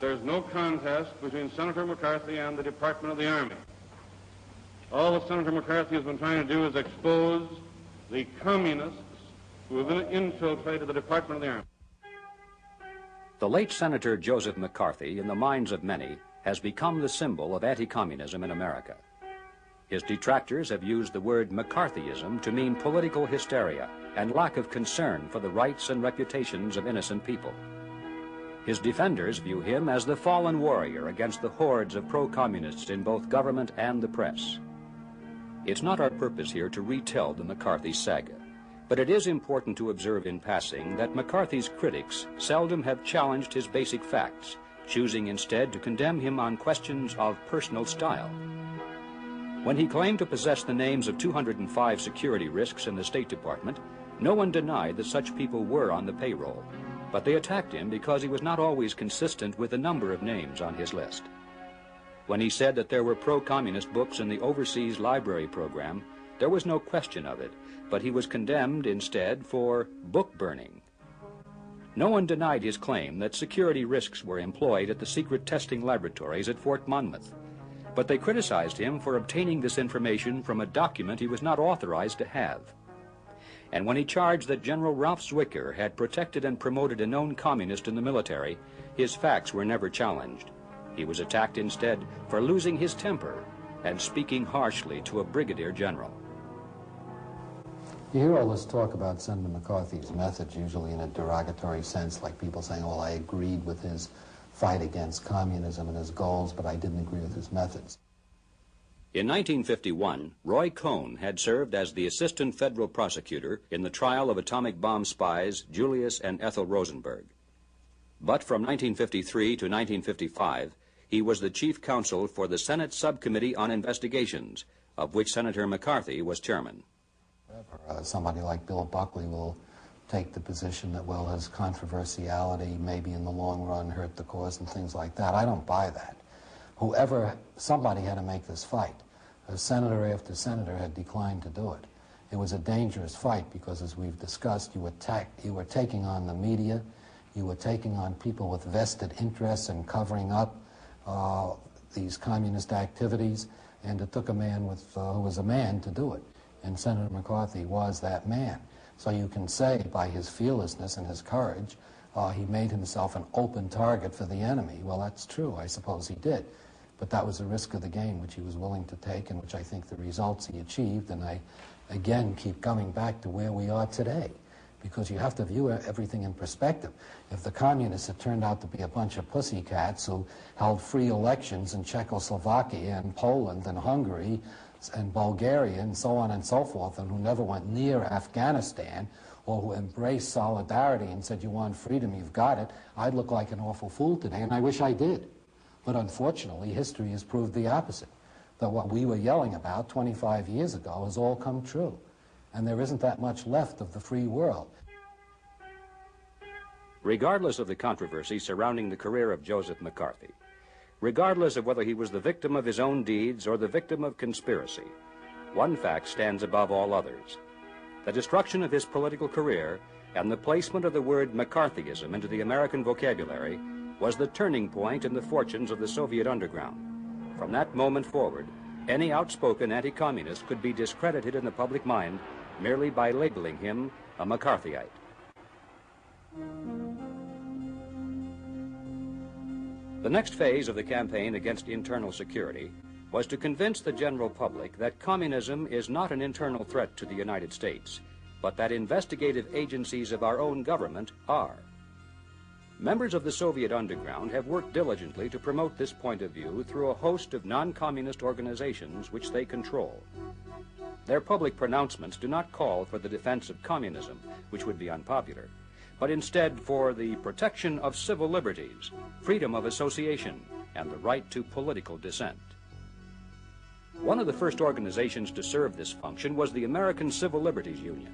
There's no contest between Senator McCarthy and the Department of the Army. All that Senator McCarthy has been trying to do is expose the communists who have infiltrated the Department of the Army. The late Senator Joseph McCarthy, in the minds of many, has become the symbol of anti-communism in America. His detractors have used the word McCarthyism to mean political hysteria and lack of concern for the rights and reputations of innocent people. His defenders view him as the fallen warrior against the hordes of pro-communists in both government and the press. It's not our purpose here to retell the McCarthy saga, but it is important to observe in passing that McCarthy's critics seldom have challenged his basic facts, choosing instead to condemn him on questions of personal style. When he claimed to possess the names of 205 security risks in the State Department, no one denied that such people were on the payroll, but they attacked him because he was not always consistent with the number of names on his list. When he said that there were pro-communist books in the overseas library program, there was no question of it, but he was condemned instead for book burning. No one denied his claim that security risks were employed at the secret testing laboratories at Fort Monmouth, but they criticized him for obtaining this information from a document he was not authorized to have. And when he charged that General Ralph Zwicker had protected and promoted a known communist in the military, his facts were never challenged. He was attacked instead for losing his temper and speaking harshly to a brigadier general. You hear all this talk about Senator McCarthy's methods, usually in a derogatory sense, like people saying, well, I agreed with his fight against communism and his goals, but I didn't agree with his methods. In 1951, Roy Cohn had served as the assistant federal prosecutor in the trial of atomic bomb spies Julius and Ethel Rosenberg. But from 1953 to 1955, he was the chief counsel for the Senate Subcommittee on Investigations, of which Senator McCarthy was chairman. Somebody like Bill Buckley will take the position that, well, his controversiality maybe in the long run hurt the cause and things like that. I don't buy that. Somebody had to make this fight. Senator after senator had declined to do it. It was a dangerous fight because, as we've discussed, you were taking on the media, you were taking on people with vested interests in covering up these communist activities, and it took a man who was a man to do it. And Senator McCarthy was that man. So you can say by his fearlessness and his courage, he made himself an open target for the enemy. Well, that's true. I suppose he did. But that was a risk of the game which he was willing to take, and which I think the results he achieved. And I, again, keep coming back to where we are today, because you have to view everything in perspective. If the communists had turned out to be a bunch of pussycats who held free elections in Czechoslovakia and Poland and Hungary and Bulgaria and so on and so forth, and who never went near Afghanistan, or who embraced solidarity and said, you want freedom, you've got it, I'd look like an awful fool today, and I wish I did. But unfortunately, history has proved the opposite, that what we were yelling about 25 years ago has all come true, and there isn't that much left of the free world. Regardless of the controversy surrounding the career of Joseph McCarthy, regardless of whether he was the victim of his own deeds or the victim of conspiracy, one fact stands above all others: the destruction of his political career and the placement of the word McCarthyism into the American vocabulary was the turning point in the fortunes of the Soviet underground. From that moment forward, any outspoken anti-communist could be discredited in the public mind merely by labeling him a McCarthyite. The next phase of the campaign against internal security was to convince the general public that communism is not an internal threat to the United States, but that investigative agencies of our own government are. Members of the Soviet underground have worked diligently to promote this point of view through a host of non-communist organizations which they control. Their public pronouncements do not call for the defense of communism, which would be unpopular, but instead for the protection of civil liberties, freedom of association, and the right to political dissent. One of the first organizations to serve this function was the American Civil Liberties Union.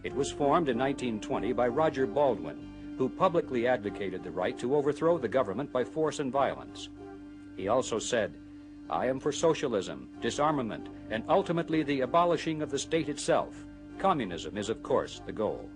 It was formed in 1920 by Roger Baldwin, who publicly advocated the right to overthrow the government by force and violence. He also said, "I am for socialism, disarmament, and ultimately the abolishing of the state itself. Communism is, of course, the goal."